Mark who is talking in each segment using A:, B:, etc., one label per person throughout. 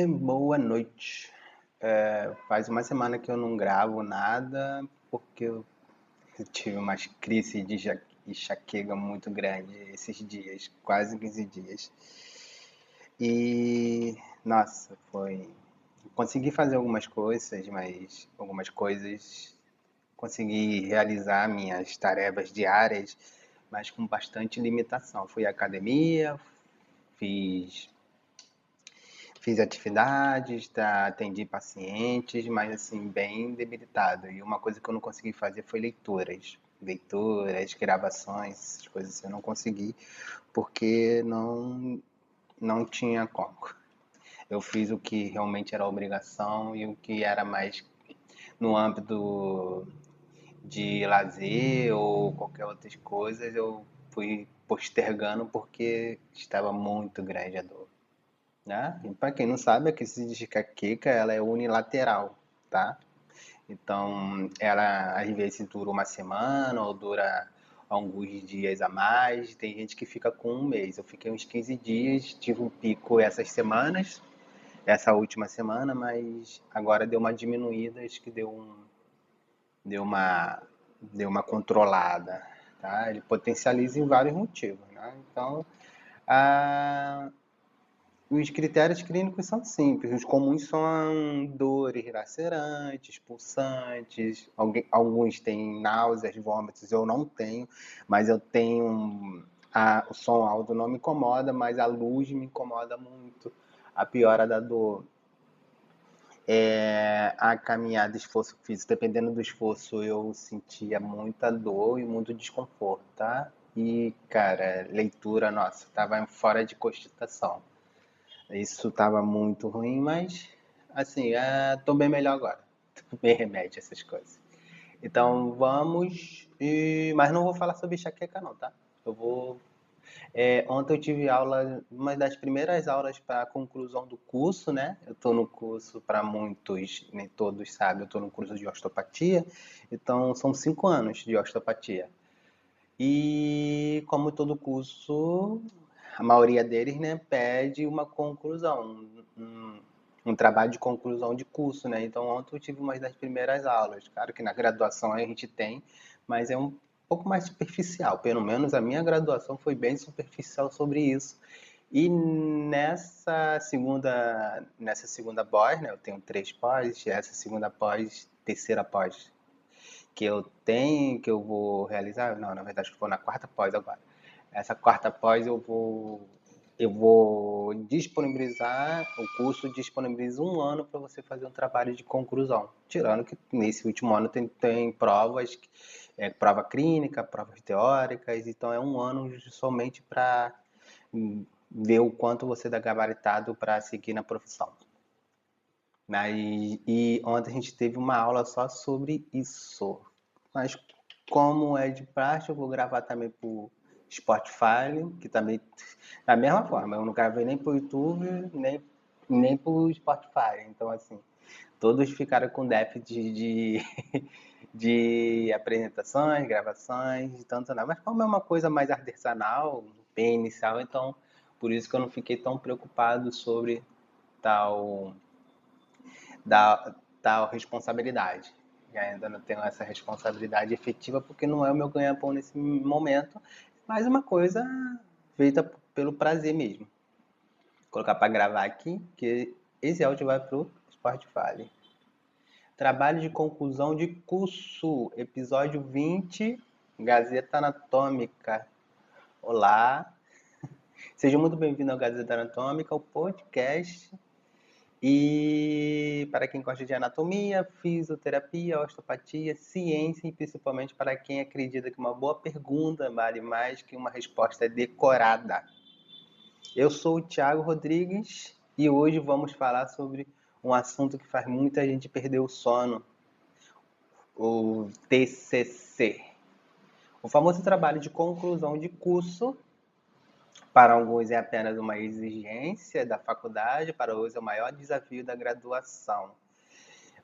A: Boa noite. Faz uma semana que eu não gravo nada porque eu tive umas crises de enxaqueca muito grande esses dias, quase 15 dias. E, nossa, foi. Consegui fazer algumas coisas, mas algumas coisas consegui realizar minhas tarefas diárias, mas com bastante limitação. Fui à academia, fiz Fiz atividades, tá, atendi pacientes, mas assim, bem debilitado. E uma coisa que eu não consegui fazer foi leituras. Leituras, gravações, essas coisas assim, eu não consegui porque não tinha como. Eu fiz o que realmente era obrigação e o que era mais no âmbito de lazer ou qualquer outras coisas, eu fui postergando porque estava muito grande a dor, né? E para quem não sabe, a crise de enxaqueca ela é unilateral, tá? Então, ela às vezes dura uma semana ou dura alguns dias a mais. Tem gente que fica com um mês. Eu fiquei uns 15 dias, tive um pico essas semanas, essa última semana, mas agora deu uma diminuída, acho que deu uma, deu uma controlada, tá? Ele potencializa em vários motivos, né? Então, a, os critérios clínicos são simples. Os comuns são dores lacerantes, pulsantes. Alguns têm náuseas, vômitos. Eu não tenho, mas eu tenho. O som alto não me incomoda, mas a luz me incomoda muito. A piora da dor é a caminhada, esforço físico. Dependendo do esforço, eu sentia muita dor e muito desconforto, tá? E, cara, leitura, nossa, tava fora de cogitação. Isso tava muito ruim, mas assim, tô bem melhor agora. Tô bem remédio, essas coisas. Então vamos. Mas não vou falar sobre enxaqueca não, tá? Eu vou. Ontem eu tive aula, uma das primeiras aulas para a conclusão do curso, né? Eu estou no curso, para muitos, nem todos sabem, eu estou no curso de osteopatia, então são 5 anos de osteopatia. E como todo curso, a maioria deles, né, pede uma conclusão, um trabalho de conclusão de curso, né? Então ontem eu tive uma das primeiras aulas. Claro que na graduação a gente tem, mas é um pouco mais superficial. Pelo menos a minha graduação foi bem superficial sobre isso. E nessa segunda pós, né, eu tenho 3 pós, essa segunda pós, terceira pós que eu tenho, que eu vou realizar, não, na verdade eu vou na quarta pós agora. Essa quarta pós eu vou disponibilizar, o curso disponibiliza um ano para você fazer um trabalho de conclusão. Tirando que nesse último ano tem provas, prova clínica, provas teóricas, então é um ano somente para ver o quanto você dá gabaritado para seguir na profissão. E ontem a gente teve uma aula só sobre isso. Mas como é de praxe, eu vou gravar também por Spotify, que também da mesma forma. Eu não gravei nem por YouTube, nem por Spotify. Então, assim, todos ficaram com déficit de apresentações, gravações, de tanto não. Mas como é uma coisa mais artesanal, bem inicial, então por isso que eu não fiquei tão preocupado sobre tal da responsabilidade. E ainda não tenho essa responsabilidade efetiva porque não é o meu ganha-pão nesse momento, mas uma coisa feita pelo prazer mesmo. Vou colocar para gravar aqui, que esse áudio vai pro Spotify. Trabalho de conclusão de curso, episódio 20, Gazeta Anatômica. Olá, seja muito bem-vindo ao Gazeta Anatômica, o podcast. E para quem gosta de anatomia, fisioterapia, osteopatia, ciência e principalmente para quem acredita que uma boa pergunta vale mais que uma resposta decorada. Eu sou o Thiago Rodrigues e hoje vamos falar sobre um assunto que faz muita gente perder o sono, o TCC. O famoso trabalho de conclusão de curso, para alguns é apenas uma exigência da faculdade, para outros é o maior desafio da graduação.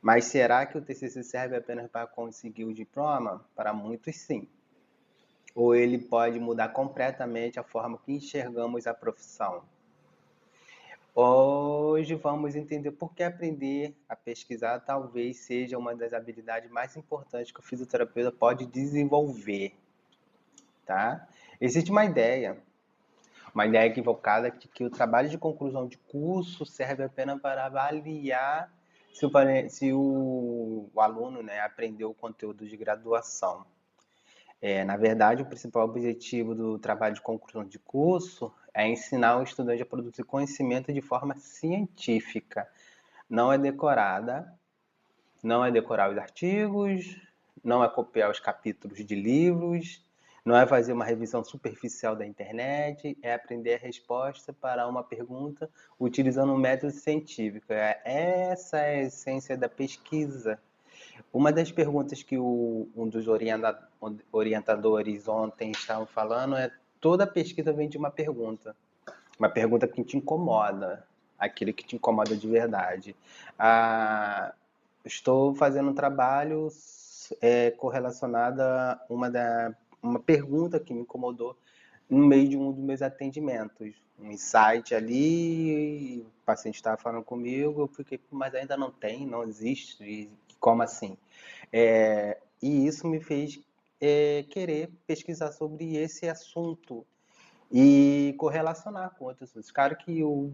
A: Mas será que o TCC serve apenas para conseguir o diploma? Para muitos, sim. Ou ele pode mudar completamente a forma que enxergamos a profissão. Hoje vamos entender por que aprender a pesquisar talvez seja uma das habilidades mais importantes que o fisioterapeuta pode desenvolver, tá? Existe uma ideia equivocada de que o trabalho de conclusão de curso serve apenas para avaliar se o aluno, né, aprendeu o conteúdo de graduação. Na verdade, o principal objetivo do trabalho de conclusão de curso é ensinar o estudante a produzir conhecimento de forma científica. Não é decorada, não é decorar os artigos, não é copiar os capítulos de livros, não é fazer uma revisão superficial da internet, é aprender a resposta para uma pergunta utilizando um método científico. Essa é a essência da pesquisa. Uma das perguntas que um dos orientadores ontem estavam falando é: toda pesquisa vem de uma pergunta que te incomoda, aquele que te incomoda de verdade. Ah, estou fazendo um trabalho correlacionado a uma pergunta que me incomodou no meio de um dos meus atendimentos. Um insight ali, o paciente estava falando comigo, eu fiquei, mas ainda não tem, não existe, e como assim? E isso me fez querer pesquisar sobre esse assunto e correlacionar com outros assuntos. Claro que o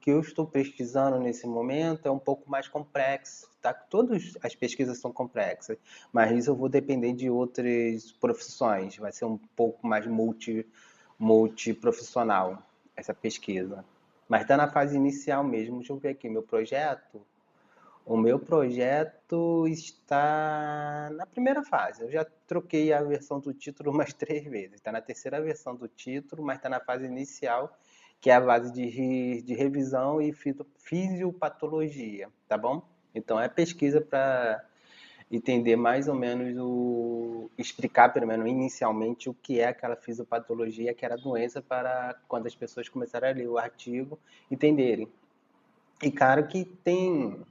A: que eu estou pesquisando nesse momento é um pouco mais complexo, tá? Todas as pesquisas são complexas, mas isso eu vou depender de outras profissões, vai ser um pouco mais multiprofissional essa pesquisa. Mas está na fase inicial mesmo. Deixa eu ver aqui, meu projeto. O meu projeto está na primeira fase. Eu já troquei a versão do título umas 3 vezes. Está na terceira versão do título, mas está na fase inicial, que é a fase de revisão e fisiopatologia, tá bom? Então é pesquisa para entender mais ou menos explicar pelo menos inicialmente o que é aquela fisiopatologia, que era a doença, para quando as pessoas começarem a ler o artigo entenderem. E claro que tem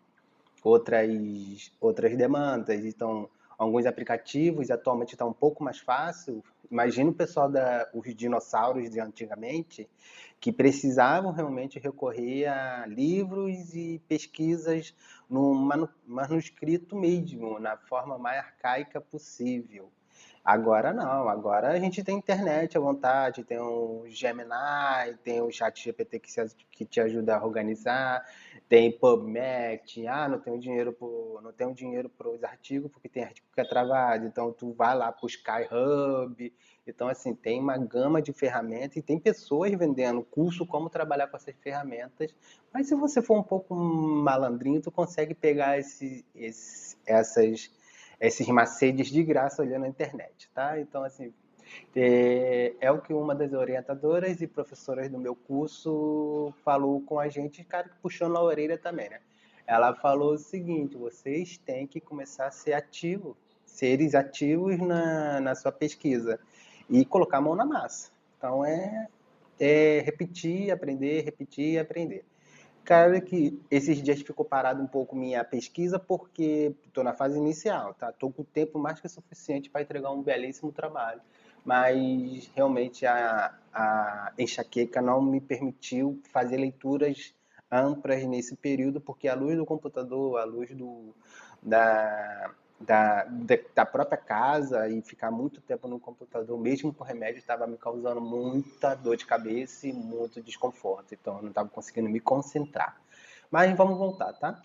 A: outras demandas. Então, alguns aplicativos atualmente está um pouco mais fácil. Imagina o pessoal os dinossauros de antigamente, que precisavam realmente recorrer a livros e pesquisas no manuscrito mesmo, na forma mais arcaica possível. Agora não, agora a gente tem internet à vontade, tem o Gemini, tem o ChatGPT que te ajuda a organizar, tem PubMed, não tenho dinheiro para os artigos porque tem artigo que é travado, então tu vai lá para o SkyHub. Então assim, tem uma gama de ferramentas e tem pessoas vendendo curso como trabalhar com essas ferramentas, mas se você for um pouco malandrinho, tu consegue pegar esses macetes de graça olhando na internet, tá? Então, assim, é o que uma das orientadoras e professoras do meu curso falou com a gente, cara, puxando a orelha também, né? Ela falou o seguinte: vocês têm que começar a ser ativos, seres ativos na sua pesquisa e colocar a mão na massa. Então, repetir e aprender. Cara, que esses dias ficou parado um pouco minha pesquisa porque estou na fase inicial, tá? Estou com tempo mais que suficiente para entregar um belíssimo trabalho, mas realmente a enxaqueca não me permitiu fazer leituras amplas nesse período, porque a luz do computador, a luz da, da própria casa e ficar muito tempo no computador, mesmo com remédio, estava me causando muita dor de cabeça e muito desconforto. Então eu não estava conseguindo me concentrar. Mas vamos voltar, tá?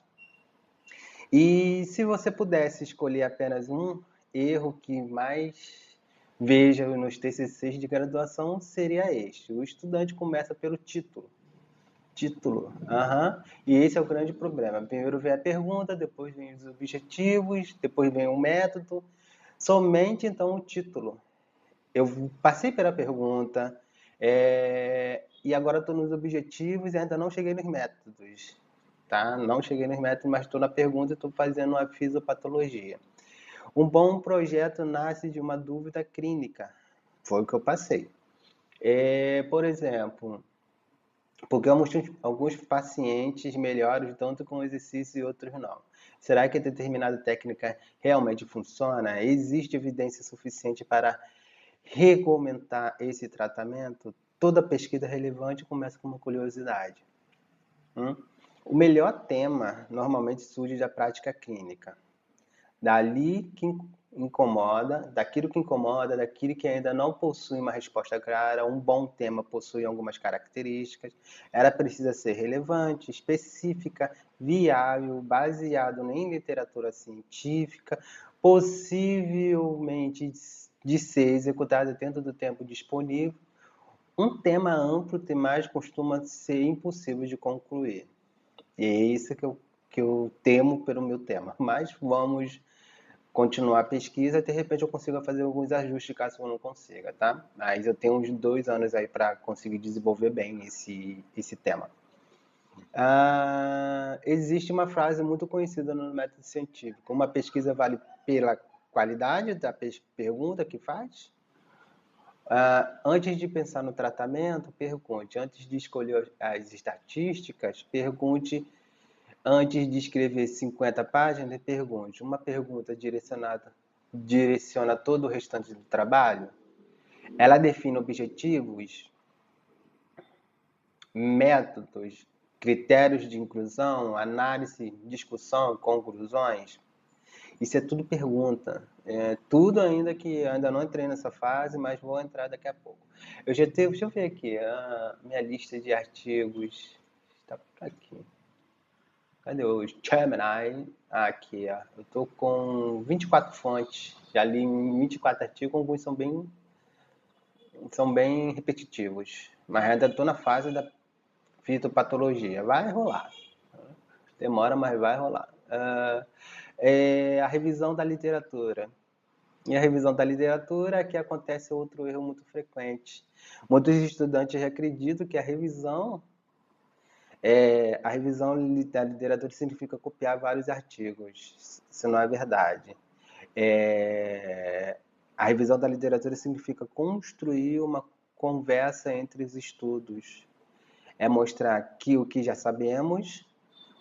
A: E se você pudesse escolher apenas um erro que mais veja nos TCCs de graduação, seria este: o estudante começa pelo título. Título. Aham. E esse é o grande problema. Primeiro vem a pergunta, depois vem os objetivos, depois vem o método. Somente então o título. Eu passei pela pergunta, e agora estou nos objetivos e ainda não cheguei nos métodos. Tá? Não cheguei nos métodos, mas estou na pergunta e estou fazendo uma fisiopatologia. Um bom projeto nasce de uma dúvida clínica. Foi o que eu passei. Por exemplo, porque alguns pacientes melhoram tanto com exercício e outros não. Será que determinada técnica realmente funciona? Existe evidência suficiente para recomendar esse tratamento? Toda pesquisa relevante começa com uma curiosidade. Hum? O melhor tema normalmente surge da prática clínica. Dali que incomoda, daquilo que ainda não possui uma resposta clara, um bom tema possui algumas características, ela precisa ser relevante, específica, viável, baseado em literatura científica, possivelmente de ser executada dentro do tempo disponível. Um tema amplo demais costuma ser impossível de concluir. E é isso que eu temo pelo meu tema. Mas vamos continuar a pesquisa e de repente eu consigo fazer alguns ajustes caso eu não consiga, tá? Mas eu tenho uns 2 anos aí para conseguir desenvolver bem esse tema. Existe uma frase muito conhecida no método científico: uma pesquisa vale pela qualidade da pergunta que faz. Antes de pensar no tratamento, pergunte. Antes de escolher as estatísticas, pergunte. Antes de escrever 50 páginas, pergunte. Uma pergunta direciona todo o restante do trabalho? Ela define objetivos, métodos, critérios de inclusão, análise, discussão, conclusões? Isso é tudo pergunta. Tudo ainda que ainda não entrei nessa fase, mas vou entrar daqui a pouco. Deixa eu ver aqui, a minha lista de artigos está por aqui. Cadê o Gemini? Aqui, ó. Eu tô com 24 fontes. Já li 24 artigos, alguns são bem repetitivos. Mas ainda estou na fase da fitopatologia. Vai rolar. Demora, mas vai rolar. A revisão da literatura. E a revisão da literatura é que acontece outro erro muito frequente. Muitos estudantes acreditam que a revisão da literatura significa copiar vários artigos. Isso não é verdade. A revisão da literatura significa construir uma conversa entre os estudos. É mostrar que o que já sabemos,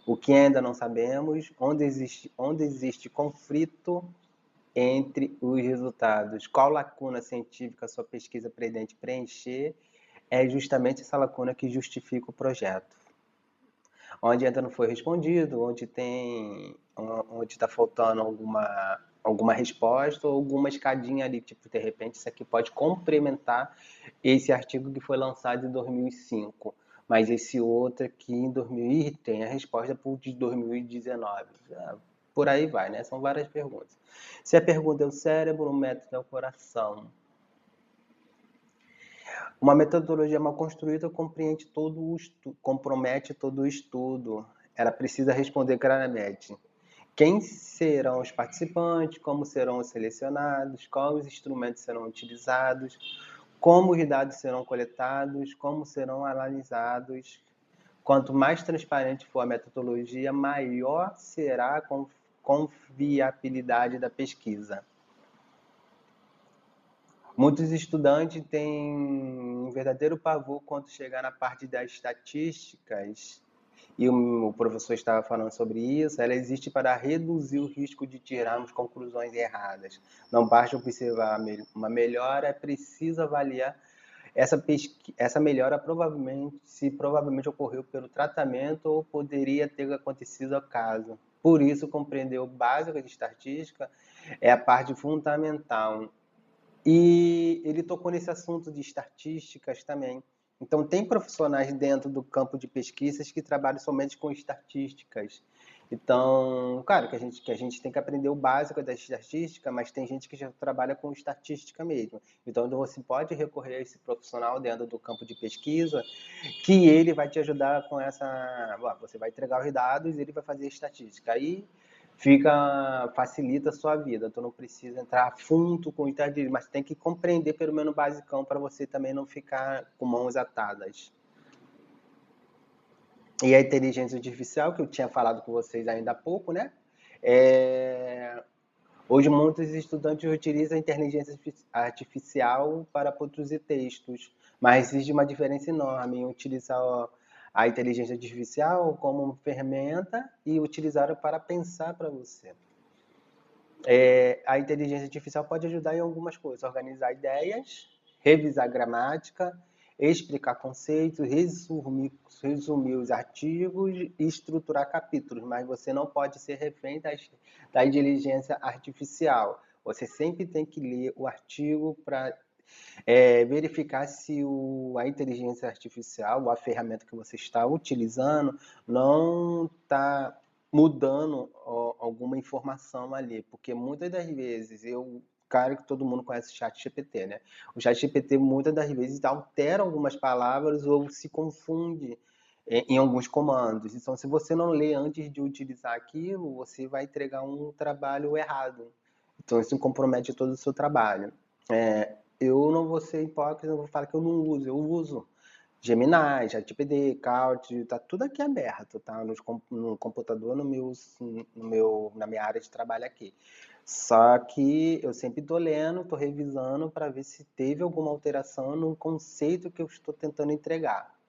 A: o que ainda não sabemos, onde existe conflito entre os resultados. Qual lacuna científica a sua pesquisa pretende preencher? É justamente essa lacuna que justifica o projeto. Onde ainda não foi respondido, onde está faltando alguma resposta ou alguma escadinha ali, tipo, de repente isso aqui pode complementar esse artigo que foi lançado em 2005, mas esse outro aqui em 2000 tem a resposta de 2019. Por aí vai, né? São várias perguntas. Se a pergunta é o cérebro, o método é o coração. Uma metodologia mal construída compromete todo o estudo. Ela precisa responder claramente quem serão os participantes, como serão selecionados, quais instrumentos serão utilizados, como os dados serão coletados, como serão analisados. Quanto mais transparente for a metodologia, maior será a confiabilidade da pesquisa. Muitos estudantes têm um verdadeiro pavor quando chegar na parte das estatísticas, e o professor estava falando sobre isso. Ela existe para reduzir o risco de tirarmos conclusões erradas. Não basta observar uma melhora, é preciso avaliar essa melhora provavelmente ocorreu pelo tratamento ou poderia ter acontecido acaso. Por isso, compreender o básico de estatística é a parte fundamental. E ele tocou nesse assunto de estatísticas também. Então, tem profissionais dentro do campo de pesquisas que trabalham somente com estatísticas. Então, claro que a gente tem que aprender o básico da estatística, mas tem gente que já trabalha com estatística mesmo. Então, você pode recorrer a esse profissional dentro do campo de pesquisa, que ele vai te ajudar com essa... Você vai entregar os dados e ele vai fazer a estatística. Aí facilita a sua vida. Tu não precisa entrar a fundo com o estatística, mas tem que compreender pelo menos o basicão para você também não ficar com mãos atadas. E a inteligência artificial, que eu tinha falado com vocês ainda há pouco, né? Hoje muitos estudantes utilizam a inteligência artificial para produzir textos, mas existe uma diferença enorme em utilizar a inteligência artificial como ferramenta e utilizá-la para pensar para você. A inteligência artificial pode ajudar em algumas coisas: organizar ideias, revisar gramática, explicar conceitos, resumir os artigos e estruturar capítulos, mas você não pode ser refém da inteligência artificial. Você sempre tem que ler o artigo para verificar se a inteligência artificial, ou a ferramenta que você está utilizando, não está mudando alguma informação ali, porque muitas das vezes claro que todo mundo conhece o ChatGPT, né? O ChatGPT muitas das vezes altera algumas palavras ou se confunde em alguns comandos. Então, se você não lê antes de utilizar aquilo, você vai entregar um trabalho errado. Então, isso compromete todo o seu trabalho. Eu não vou ser hipócrita, eu vou falar que eu não uso. Eu uso Gemini, ChatGPT, Claude, tá tudo aqui aberto, tá? No computador, na minha área de trabalho aqui. Só que eu sempre estou lendo, estou revisando para ver se teve alguma alteração no conceito que eu estou tentando entregar.